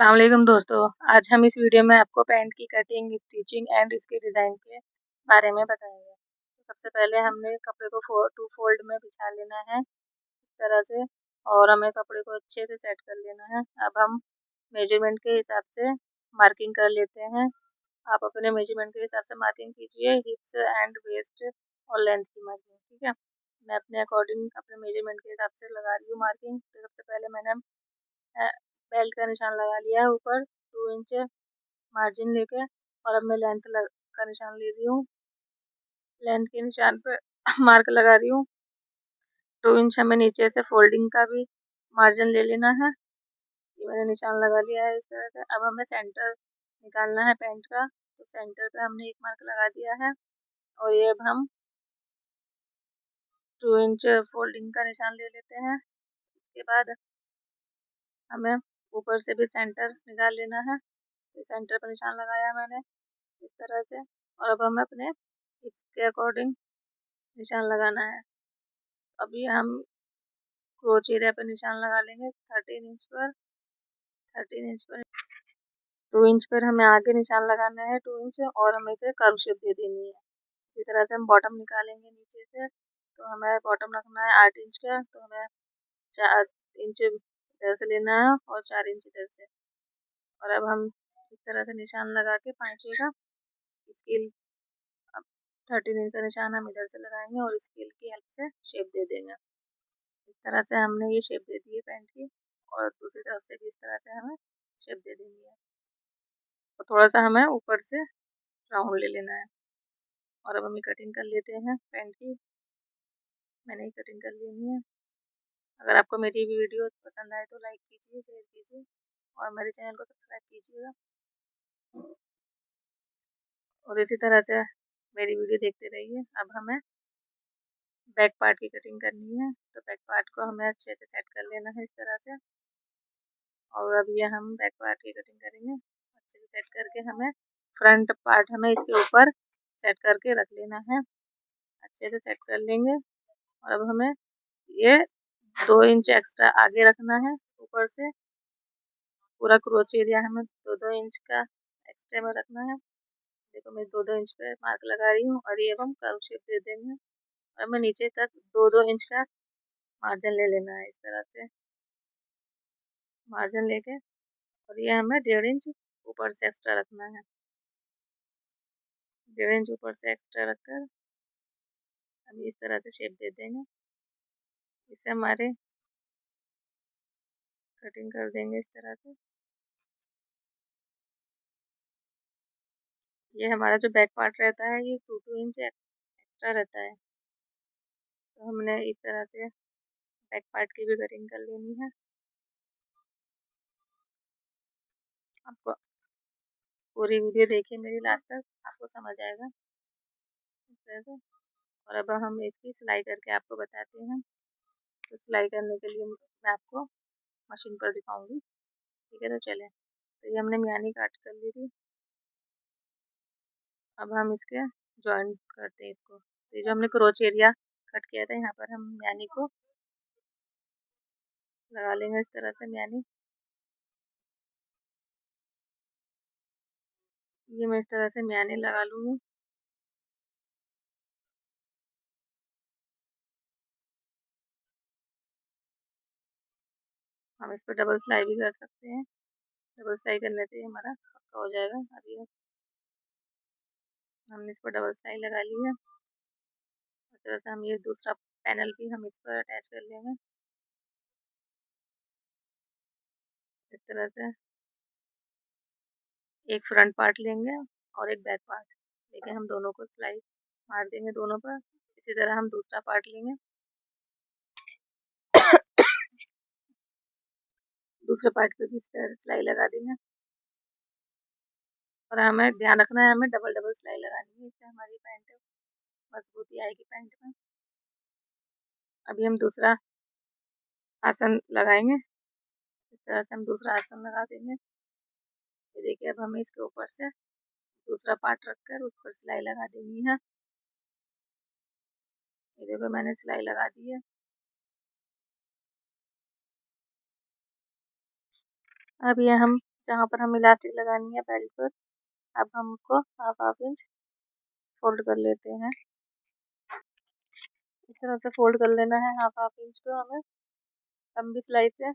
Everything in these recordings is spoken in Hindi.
अस्सलाम वालेकुम दोस्तों। आज हम इस वीडियो में आपको पैंट की कटिंग, स्टिचिंग एंड इसके डिज़ाइन के बारे में बताएंगे। तो सबसे पहले हमने कपड़े को टू फोल्ड में बिछा लेना है इस तरह से, और हमें कपड़े को अच्छे से सेट कर लेना है। अब हम मेजरमेंट के हिसाब से मार्किंग कर लेते हैं। आप अपने मेजरमेंट के हिसाब से मार्किंग कीजिए, हिप्स एंड वेस्ट और लेंथ की मार्किंग। ठीक है, मैं अपने अकॉर्डिंग अपने मेजरमेंट के हिसाब से लगा रही हूँ मार्किंग। तो सबसे पहले मैंने बेल्ट का निशान लगा लिया है ऊपर 2 इंच मार्जिन लेके, और अब मैं लेंथ का निशान ले रही हूँ। लेंथ के निशान पे मार्क लगा रही हूँ 2 इंच। हमें नीचे से फोल्डिंग का भी मार्जिन ले लेना है। ये मैंने निशान लगा लिया है इस तरह से। अब हमें सेंटर निकालना है पैंट का, तो सेंटर पे हमने एक मार्क लगा दिया है, और ये अब हम 2 इंच फोल्डिंग का निशान ले लेते हैं। इसके बाद हमें ऊपर से भी सेंटर निकाल लेना है। सेंटर पर निशान लगाया मैंने इस तरह से, और अब हमें अपने इसके अकॉर्डिंग निशान लगाना है। अभी हम क्रोच एरिया पर निशान लगा लेंगे 13 इंच पर। 13 इंच पर 2 इंच पर हमें आगे निशान लगाना है 2 इंच, और हमें इसे कर्व शेप दे देनी है। इसी तरह से हम बॉटम निकालेंगे नीचे से, तो हमें बॉटम रखना है 8 इंच का, तो हमें 4 इंच इधर से लेना है और 4 इंच इधर से। और अब हम इस तरह से निशान लगा के पांचवे का स्केल, अब 13 इंच का निशान हम इधर से लगाएंगे और स्केल की हेल्प से शेप दे देंगे। इस तरह से हमने ये शेप दे दी है पैंट की, और दूसरी तरफ से भी इस तरह से हमें शेप दे देनी है। और थोड़ा सा हमें ऊपर से राउंड ले लेना है। और अब हम कटिंग कर लेते हैं पैंट की। मैंने ये कटिंग कर लेनी है। अगर आपको मेरी वीडियो पसंद आए तो लाइक कीजिए, शेयर कीजिए, और मेरे चैनल को सब्सक्राइब कीजिएगा। और इसी तरह से मेरी वीडियो देखते रहिए। अब हमें बैक पार्ट की कटिंग करनी है, तो बैक पार्ट को हमें अच्छे से सेट कर लेना है इस तरह से। और अब ये हम बैक पार्ट की कटिंग करेंगे। अच्छे से सेट करके हमें फ्रंट पार्ट हमें इसके ऊपर सेट करके रख लेना है। अच्छे से सेट कर लेंगे। और अब हमें ये 2 इंच एक्स्ट्रा आगे रखना है ऊपर से। पूरा क्रोच एरिया हमें 2-2 इंच का एक्स्ट्रा में रखना है। देखो मैं 2-2 इंच पे मार्क लगा रही हूँ, और ये हम कर्व शेप दे देंगे। और हमें नीचे तक 2-2 इंच का मार्जिन ले लेना है इस तरह से। मार्जिन लेके, और ये हमें 1.5 इंच ऊपर से एक्स्ट्रा रखना है। 1.5 इंच ऊपर से एक्स्ट्रा रखकर हम इस तरह से शेप दे देंगे। इससे हमारे कटिंग कर देंगे इस तरह से। ये हमारा जो बैक पार्ट रहता है ये 2-2 इंच एक्स्ट्रा रहता है, तो हमने इस तरह से बैक पार्ट की भी कटिंग कर लेनी है। आपको पूरी वीडियो देखिए मेरी लास्ट तक, आपको समझ आएगा इस तरह से। और अब हम इसकी सिलाई करके आपको बताते हैं। तो सिलाई करने के लिए मैं आपको मशीन पर दिखाऊंगी। ठीक है, तो चलें। तो ये हमने मियानी काट कर ली थी। अब हम इसके जॉइन करते हैं इसको। तो ये जो हमने क्रोच एरिया कट किया था, यहाँ पर हम मियानी को लगा लेंगे इस तरह से मियानी। ये मैं इस तरह से मियानी लगा लूँगी। हम इस पर डबल सिलाई भी कर सकते हैं। डबल सिलाई करने से हमारा पक्का हो जाएगा। अभी हमने इस पर डबल सिलाई लगा ली है। इस तरह से हम ये दूसरा पैनल भी हम इस पर अटैच कर लेंगे इस तरह से। एक फ्रंट पार्ट लेंगे और एक बैक पार्ट लेके हम दोनों को सिलाई मार देंगे दोनों पर। इसी तरह हम दूसरा पार्ट लेंगे, दूसरे पार्ट पे भी इस तरह सिलाई लगा देंगे। और हमें ध्यान रखना है, हमें डबल डबल सिलाई लगानी है, इससे हमारी पैंट मजबूती आएगी पैंट में। अभी हम दूसरा आसन लगाएंगे। इस तरह से हम दूसरा आसन लगा देंगे। ये देखिए, अब हमें इसके ऊपर से दूसरा पार्ट रखकर उस पर सिलाई लगा देनी है। ये देखो मैंने सिलाई लगा दी है। अब ये हम जहाँ पर हमें इलास्टिक लगानी है बेल्ट पर, अब हम उसको हाफ हाफ इंच फोल्ड कर लेते हैं। इस तरह से फोल्ड कर लेना है हाफ हाफ इंच को हमें लंबी सिलाई से,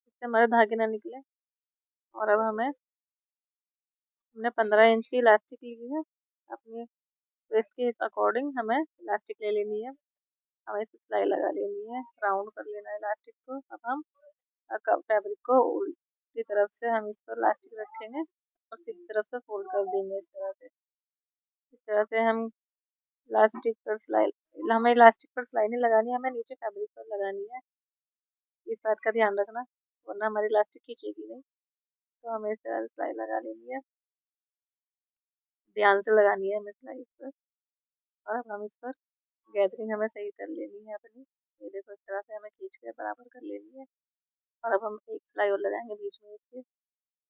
जिससे हमारे धागे ना निकले। और अब हमने 15 इंच की इलास्टिक ली है। अपने वेस्ट के अकॉर्डिंग हमें इलास्टिक ले लेनी है, हमें इस सिलाई लगा लेनी है, राउंड कर लेना है इलास्टिक को। अब हम फैब्रिक को उल्टी तरफ से हम इस पर इलास्टिक रखेंगे और सीधी तरफ से फोल्ड कर देंगे इस तरह से। इस तरह से हम इलास्टिक पर सिलाई, हमें इलास्टिक पर सिलाई नहीं लगानी, हमें नीचे फैब्रिक पर लगानी है। इस बात का ध्यान रखना, वरना हमारी इलास्टिक खींचेगी नहीं। तो हमें इस तरह से सिलाई लगा लेनी है, ध्यान से लगानी है हमें सिलाई इस पर। और अब हम इस पर गैदरिंग हमें सही कर लेनी है अपनी। ये देखो, इस तरह से हमें खींच के बराबर कर लेनी है। और अब हम एक सिलाई और लगाएंगे बीच में इसके,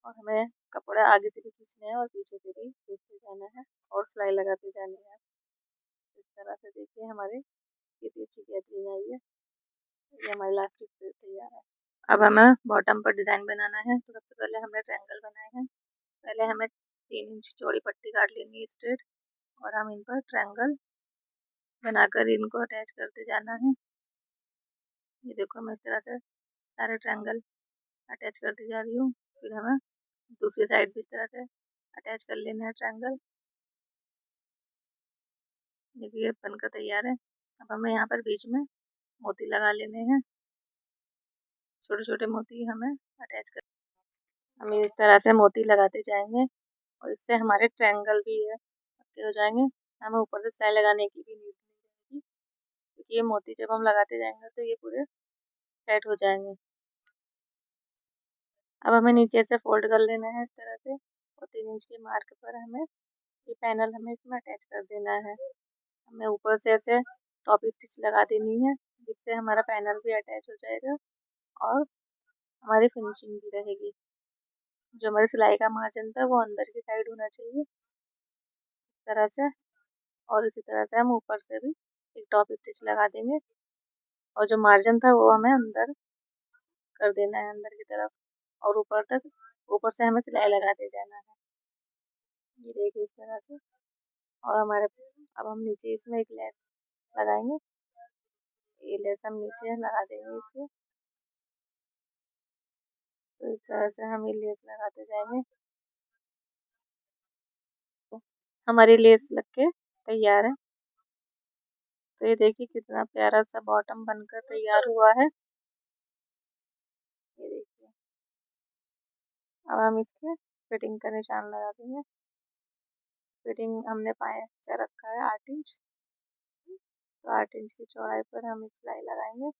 और हमें कपड़ा आगे से भी खींचना है और पीछे से भी खींचते जाना है और सिलाई लगाते जानी है। इस तरह से देखिए हमारी कितनी अच्छी गैदरिंग आई है। ये हमारी इलास्टिक तैयार है। अब हमें बॉटम पर डिज़ाइन बनाना है। तो सबसे पहले हमने ट्रायंगल बनाए हैं। पहले हमें 3 इंच चौड़ी पट्टी काट लेनी है स्ट्रेट, और हम इन पर ट्रायंगल बनाकर इनको अटैच करते जाना है। ये देखो, मैं इस तरह से सारे ट्रायंगल अटैच करती जा रही हूँ। फिर हमें दूसरी साइड भी इस तरह से अटैच कर लेना है ट्रायंगल। देखिए बनकर तैयार है। अब हमें यहाँ पर बीच में मोती लगा लेने हैं, छोटे छोटे मोती हमें अटैच कर, हम इस तरह से मोती लगाते जाएंगे और इससे हमारे ट्रायंगल भी है पक्के हो जाएंगे। हमें ऊपर से सिलाई लगाने की भी नीड नहीं रहेगी, क्योंकि ये मोती जब हम लगाते जाएंगे तो ये पूरे सेट हो जाएंगे। अब हमें नीचे से फोल्ड कर लेना है इस तरह से, और 3 इंच के मार्क पर हमें ये पैनल हमें इसमें अटैच कर देना है। हमें ऊपर से ऐसे टॉप स्टिच लगा देनी है, जिससे हमारा पैनल भी अटैच हो जाएगा और हमारी फिनिशिंग भी रहेगी। जो हमारी सिलाई का मार्जिन था वो अंदर की साइड होना चाहिए इस तरह से। और इसी तरह से हम ऊपर से भी एक टॉप स्टिच लगा देंगे, और जो मार्जिन था वो हमें अंदर कर देना है, अंदर की तरफ, और ऊपर तक, ऊपर से हमें सिलाई लगाते जाना है। ये देखिए इस तरह से। और हमारे, अब हम नीचे इसमें एक लेस लगाएंगे। ये लेस हम नीचे लगा देंगे इसके। तो इस तरह से हम ये लेस लगाते जाएंगे। तो हमारी लेस लग के तैयार है। तो ये देखिए कितना प्यारा सा बॉटम बनकर तैयार हुआ है। ये देखिए, अब हम इसके फिटिंग का निशान लगा देंगे। फिटिंग हमने पाया रखा है 8 इंच, तो 8 इंच की चौड़ाई पर हम सिलाई लगाएंगे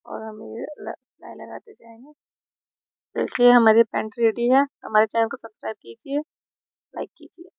और हम ये सिलाई लगाते जाएंगे। देखिए हमारी पैंट रेडी है। हमारे चैनल को सब्सक्राइब कीजिए, लाइक कीजिए।